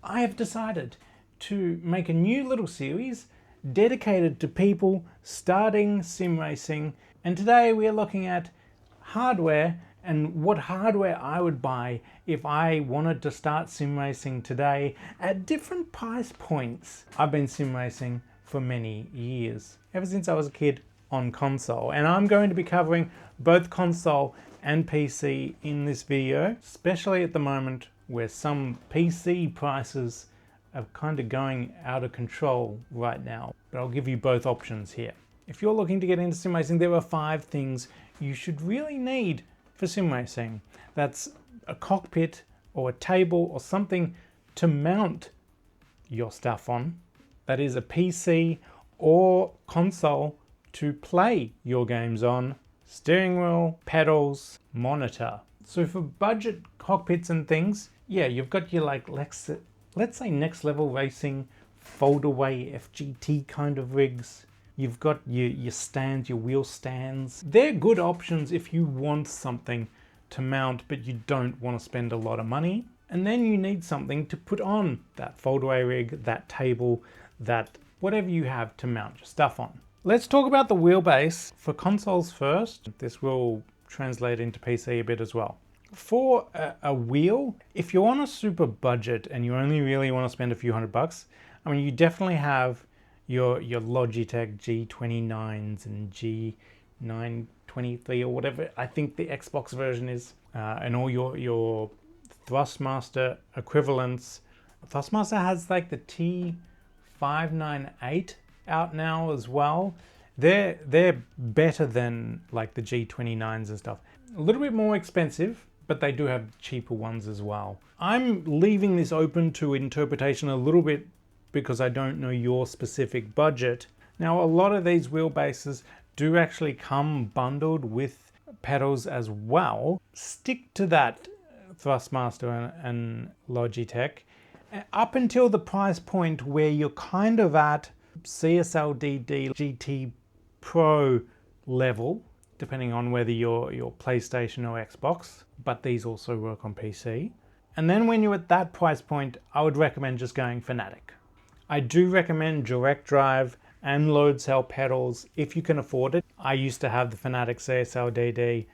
I have decided to make a new little series dedicated to people starting sim racing, and today we are looking at hardware and what hardware I would buy if I wanted to start sim racing today at different price points. I've been sim racing for many years, ever since I was a kid on console, and I'm going to be covering both console and PC in this video, especially at the moment where some PC prices are kind of going out of control right now. But I'll give you both options here. If you're looking to get into sim racing, there are 5 things you should really need for sim racing. That's a cockpit or a table or something to mount your stuff on. That is a PC or console to play your games on. Steering wheel, pedals, monitor. So for budget cockpits and things, yeah, you've got your let's say next level racing, fold away FGT kind of rigs. You've got your stands, your wheel stands. They're good options if you want something to mount, but you don't want to spend a lot of money. And then you need something to put on that fold away rig, that table, that whatever you have to mount your stuff on. Let's talk about the wheelbase for consoles first. This will translate into PC a bit as well. For a wheel, if you're on a super budget and you only really want to spend a few $100, I mean, you definitely have your Logitech G29s and G923 or whatever I think the Xbox version is, and all your Thrustmaster equivalents. Thrustmaster has like the T598 out now as well. They're better than like the G29s and stuff. A little bit more expensive, but they do have cheaper ones as well. I'm leaving this open to interpretation a little bit because I don't know your specific budget. Now, a lot of these wheelbases do actually come bundled with pedals as well. Stick to that Thrustmaster and Logitech up until the price point where you're kind of at CSLDD GT Pro level, depending on whether you're PlayStation or Xbox, but these also work on PC. And then when you're at that price point, I would recommend just going Fanatic. I do recommend direct drive and load cell pedals if you can afford it. I used to have the Fanatic CSLDD.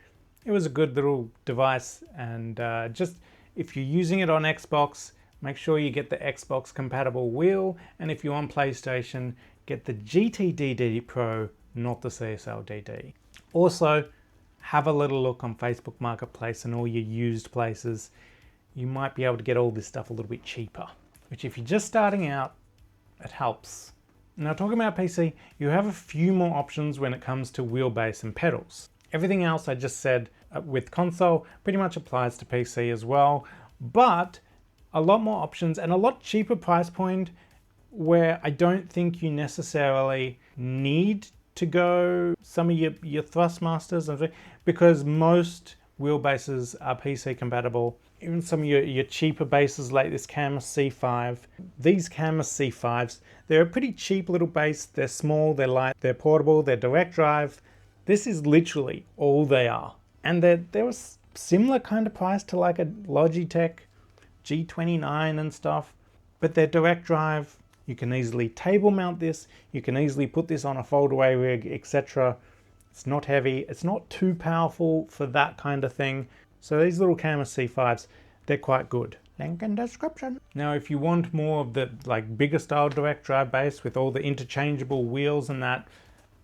It was a good little device, and just if you're using it on Xbox, make sure you get the Xbox compatible wheel, and if you're on PlayStation, get the GTDD Pro, not the CSLDD. Also, have a little look on Facebook Marketplace and all your used places. You might be able to get all this stuff a little bit cheaper, which if you're just starting out, it helps. Now, talking about PC, you have a few more options when it comes to wheelbase and pedals. Everything else I just said with console pretty much applies to PC as well, but a lot more options and a lot cheaper price point where I don't think you necessarily need to go some of your Thrustmasters, because most wheelbases are PC compatible. Even some of your cheaper bases like this Camus C5. These Camus C5s, they're a pretty cheap little base. They're small, they're light, they're portable, they're direct drive. This is literally all they are. And they're a similar kind of price to like a Logitech G29 and stuff, but they're direct drive. You can easily table mount this. You can easily put this on a fold-away rig, etc. It's not heavy. It's not too powerful for that kind of thing. So these little Camus C5s, they're quite good. Link in description. Now, if you want more of the bigger style direct drive base with all the interchangeable wheels and that,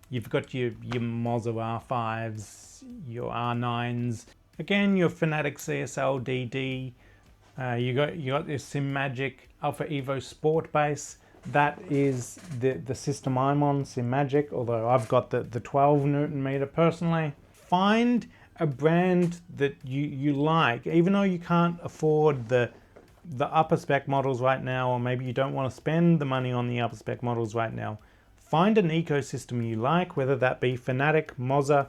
you've got your Moza R5s, your R9s. Again, your Fanatic CSLDD. You got this Simagic Alpha Evo Sport base. That is the system I'm on, Simagic, although I've got the 12 Newton meter personally. Find a brand that you like, even though you can't afford the upper spec models right now, or maybe you don't want to spend the money on the upper spec models right now. Find an ecosystem you like, whether that be Fanatic, Moza,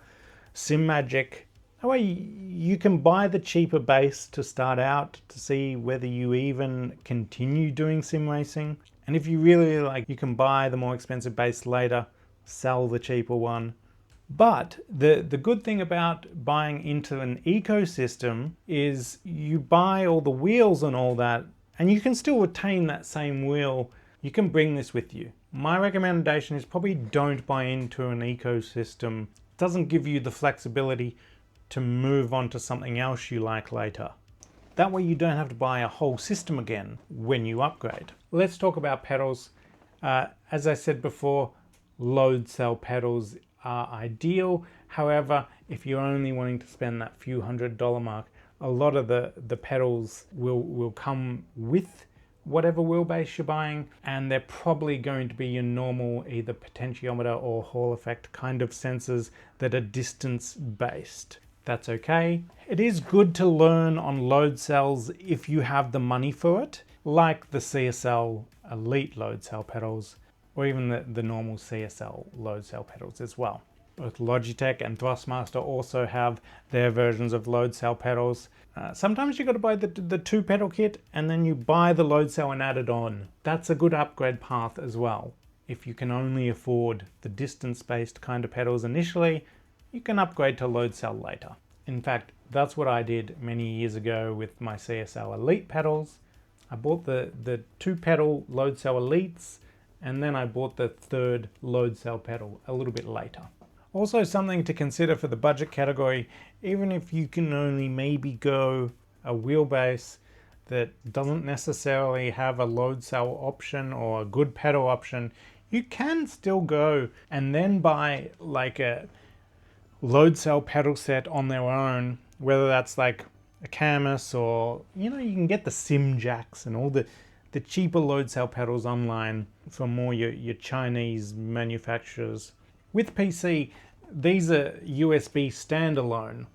Simagic. That way you can buy the cheaper base to start out to see whether you even continue doing sim racing. And if you really like, you can buy the more expensive base later, sell the cheaper one. But the good thing about buying into an ecosystem is you buy all the wheels and all that, and you can still retain that same wheel. You can bring this with you. My recommendation is probably don't buy into an ecosystem. It doesn't give you the flexibility to move on to something else you like later. That way you don't have to buy a whole system again when you upgrade. Let's talk about pedals. As I said before, load cell pedals are ideal. However, if you're only wanting to spend that few $100 mark, a lot of the pedals will come with whatever wheelbase you're buying, and they're probably going to be your normal either potentiometer or Hall effect kind of sensors that are distance based. That's okay. It is good to learn on load cells if you have the money for it, like the CSL Elite load cell pedals, or even the normal CSL load cell pedals as well. Both Logitech and Thrustmaster also have their versions of load cell pedals. Sometimes you got to buy the 2-pedal kit and then you buy the load cell and add it on. That's a good upgrade path as well. If you can only afford the distance-based kind of pedals initially, you can upgrade to load cell later. In fact, that's what I did many years ago with my CSL Elite pedals. I bought the 2-pedal load cell Elites, and then I bought the 3rd load cell pedal a little bit later. Also, something to consider for the budget category, even if you can only maybe go a wheelbase that doesn't necessarily have a load cell option or a good pedal option, you can still go and then buy like a load cell pedal set on their own, whether that's like a Camus or, you can get the Simagics and all the cheaper load cell pedals online from more your Chinese manufacturers. With PC, these are USB standalone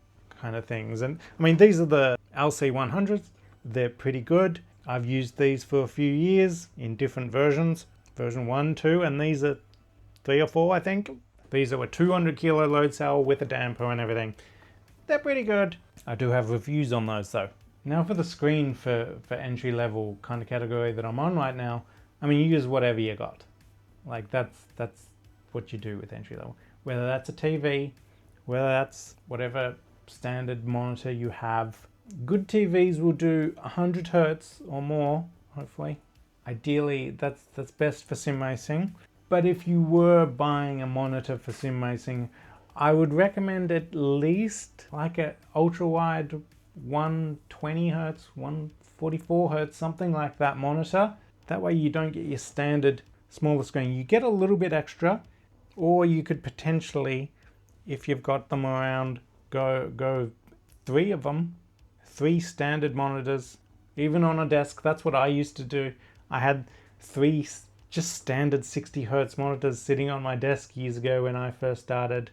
kind of things. And I mean, these are the LC100s. They're pretty good. I've used these for a few years in different versions, version 1, 2, and these are 3 or 4, I think. These are a 200 kilo load cell with a damper and everything. They're pretty good. I do have reviews on those though. Now for the screen for entry level kind of category that I'm on right now, I mean, you use whatever you got. Like that's what you do with entry level. Whether that's a TV, whether that's whatever standard monitor you have. Good TVs will do 100 Hertz or more, hopefully. Ideally, that's best for sim racing. But if you were buying a monitor for sim racing, I would recommend at least like a ultra wide 120 Hertz, 144 Hertz, something like that monitor. That way you don't get your standard smaller screen. You get a little bit extra, or you could potentially, if you've got them around, go 3 of them, 3 standard monitors, even on a desk. That's what I used to do. I had 3 just standard 60 Hertz monitors sitting on my desk years ago when I first started.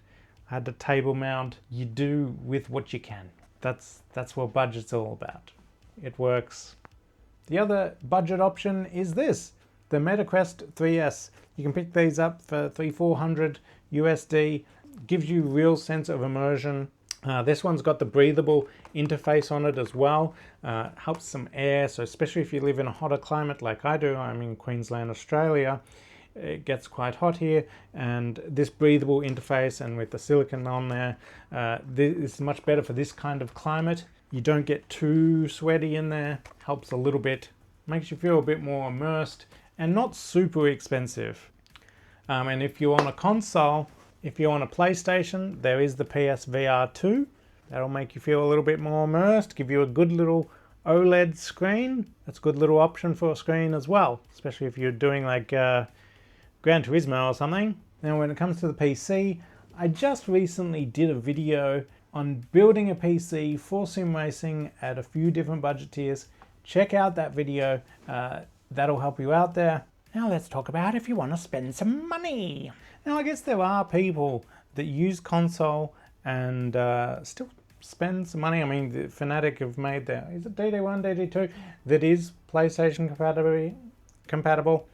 I had the table mount. You do with what you can. That's what budget's all about. It works. The other budget option is this, the MetaQuest 3S. You can pick these up for $300-400 USD. Gives you real sense of immersion. This one's got the breathable interface on it as well. Helps some air, so especially if you live in a hotter climate like I do, I'm in Queensland, Australia. It gets quite hot here, and this breathable interface and with the silicon on there, this is much better for this kind of climate. You don't get too sweaty in there. Helps a little bit. Makes you feel a bit more immersed and not super expensive. And if you're on a console, if you're on a PlayStation, there is the PSVR 2. That'll make you feel a little bit more immersed, give you a good little OLED screen. That's a good little option for a screen as well, especially if you're doing like Gran Turismo or something. Now when it comes to the PC, I just recently did a video on building a PC for sim racing at a few different budget tiers. Check out that video, that'll help you out there. Now let's talk about if you want to spend some money. Now I guess there are people that use console and still spend some money. I mean, the Fnatic have made their, is it DD1, DD2, that is PlayStation compatible,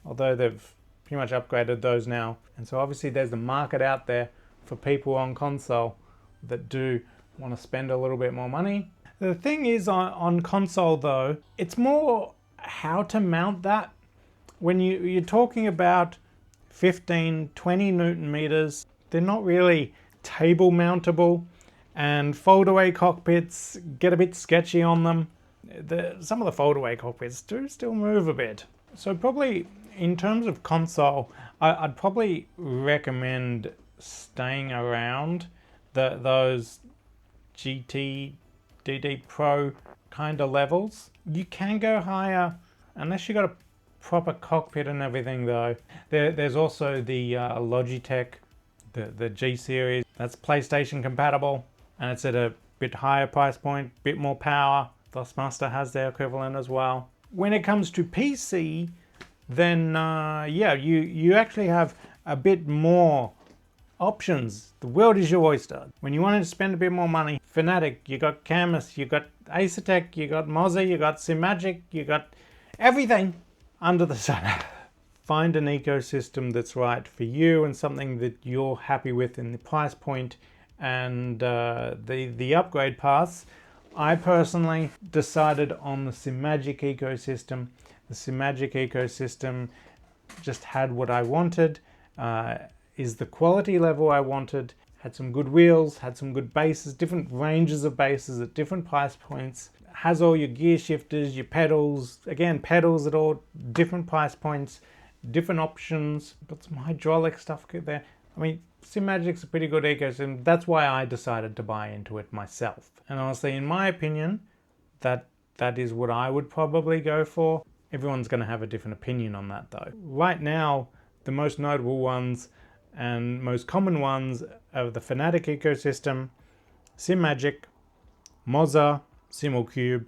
although they've pretty much upgraded those now. And so obviously there's the market out there for people on console that do want to spend a little bit more money. The thing is on console though, it's more how to mount that. When you're talking about 15, 20 Newton meters, they're not really table mountable, and fold away cockpits get a bit sketchy on them. some of the foldaway cockpits do still move a bit. So probably in terms of console, I'd probably recommend staying around those GT, DD Pro kind of levels. You can go higher unless you got a proper cockpit and everything though. There's also the Logitech, the G series. That's PlayStation compatible and it's at a bit higher price point, bit more power. Thrustmaster has their equivalent as well. When it comes to PC, then yeah, you actually have a bit more options. The world is your oyster. When you wanted to spend a bit more money, Fnatic, you got Camus, you got Acertec, you got Mozza, you got Simagic, you got everything under the sun. Find an ecosystem that's right for you and something that you're happy with in the price point and the upgrade paths. I personally decided on the Simagic ecosystem. The Simagic ecosystem just had what I wanted, is the quality level I wanted, had some good wheels, had some good bases, different ranges of bases at different price points, has all your gear shifters, your pedals, again pedals at all different price points, different options, got some hydraulic stuff there. I mean, Simagic's a pretty good ecosystem. That's why I decided to buy into it myself. And honestly, in my opinion, that is what I would probably go for. Everyone's going to have a different opinion on that though. Right now, the most notable ones and most common ones are the Fnatic ecosystem, Simagic, Mozza, Simulcube.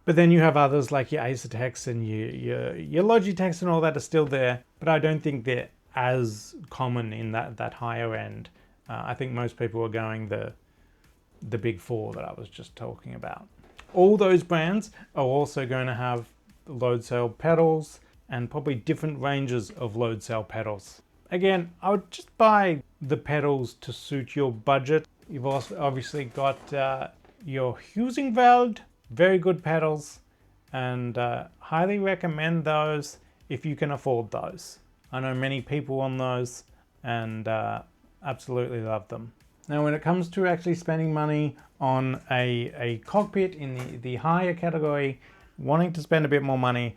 But then you have others like your Acertecs and your Logitechs and all that are still there, but I don't think they're as common in that higher end. I think most people are going the big four that I was just talking about. All those brands are also going to have load cell pedals and probably different ranges of load cell pedals. Again, I would just buy the pedals to suit your budget. You've also obviously got your Husingveld, very good pedals, and highly recommend those if you can afford those. I know many people on those and absolutely love them. Now when it comes to actually spending money on a cockpit in the higher category, wanting to spend a bit more money,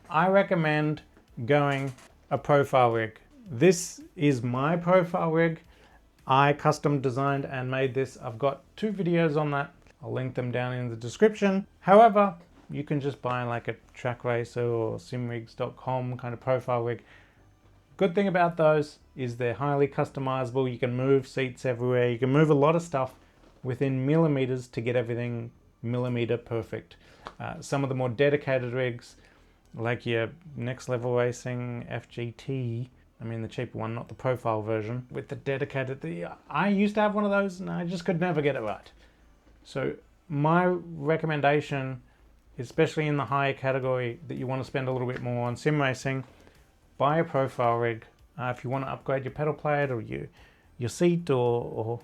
I recommend going a profile rig. This is my profile rig. I custom designed and made this. I've got 2 videos on that. I'll link them down in the description. However, you can just buy like a track racer or simrigs.com kind of profile rig. Good thing about those is they're highly customizable. You can move seats everywhere. You can move a lot of stuff within millimeters to get everything millimeter perfect. Some of the more dedicated rigs, like your Next Level Racing FGT, I mean the cheaper one, not the profile version, with the dedicated, I used to have one of those and I just could never get it right. So my recommendation, especially in the higher category that you want to spend a little bit more on sim racing, buy a profile rig. If you want to upgrade your pedal plate or your seat or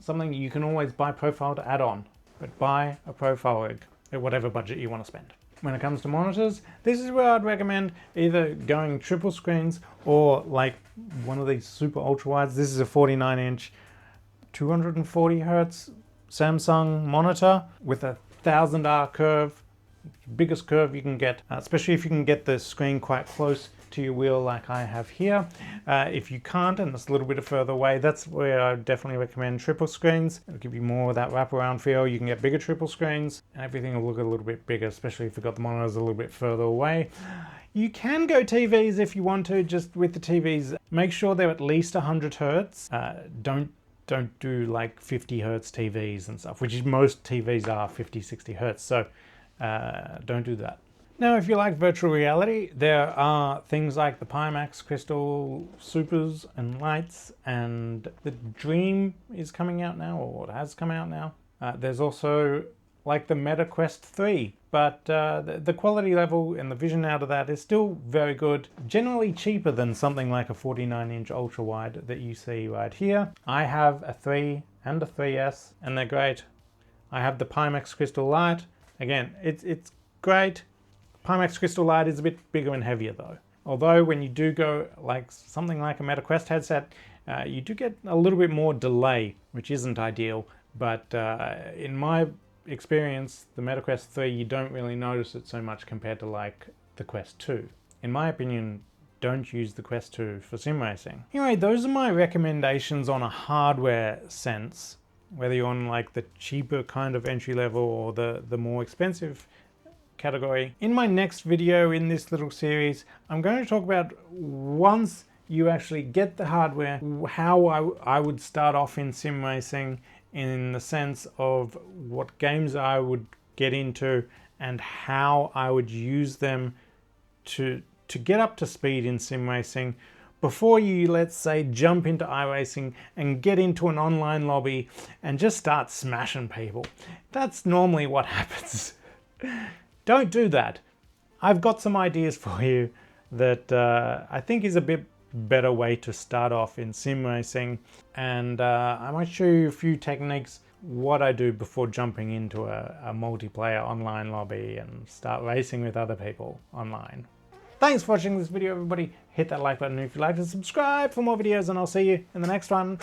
something, you can always buy profile to add on, but buy a profile rig at whatever budget you want to spend. When it comes to monitors, this is where I'd recommend either going triple screens or like one of these super ultra wides. This is a 49-inch 240 hertz Samsung monitor with a 1000R curve, biggest curve you can get, especially if you can get the screen quite close to your wheel like I have here. If you can't and it's a little bit further away, that's where I definitely recommend triple screens. It'll give you more of that wraparound feel. You can get bigger triple screens and everything will look a little bit bigger, especially if you've got the monitors a little bit further away. You can go TVs if you want to. Just with the TVs, make sure they're at least 100 hertz. Don't do like 50 hertz TVs and stuff, which is most TVs are 50, 60 hertz. So don't do that. Now, if you like virtual reality, there are things like the Pimax Crystal Supers and Lights, and the Dream is coming out now, or it has come out now. There's also like the Meta Quest 3, but the quality level and the vision out of that is still very good. Generally cheaper than something like a 49-inch ultra wide that you see right here. I have a 3 and a 3S, and they're great. I have the Pimax Crystal Light. Again, it's great. Pimax Crystal Light is a bit bigger and heavier though. Although when you do go like something like a Meta Quest headset, you do get a little bit more delay, which isn't ideal. But in my experience, the Meta Quest 3, you don't really notice it so much compared to like the Quest 2. In my opinion, don't use the Quest 2 for sim racing. Anyway, those are my recommendations on a hardware sense, whether you're on like the cheaper kind of entry level or the more expensive category. In my next video in this little series, I'm going to talk about, once you actually get the hardware, how I would start off in sim racing, in the sense of what games I would get into and how I would use them to get up to speed in sim racing before you, let's say, jump into iRacing and get into an online lobby and just start smashing people. That's normally what happens. Don't do that. I've got some ideas for you that I think is a bit better way to start off in sim racing, and I might show you a few techniques, what I do before jumping into a multiplayer online lobby and start racing with other people online. Thanks for watching this video, everybody. Hit that like button if you liked, and subscribe for more videos, and I'll see you in the next one.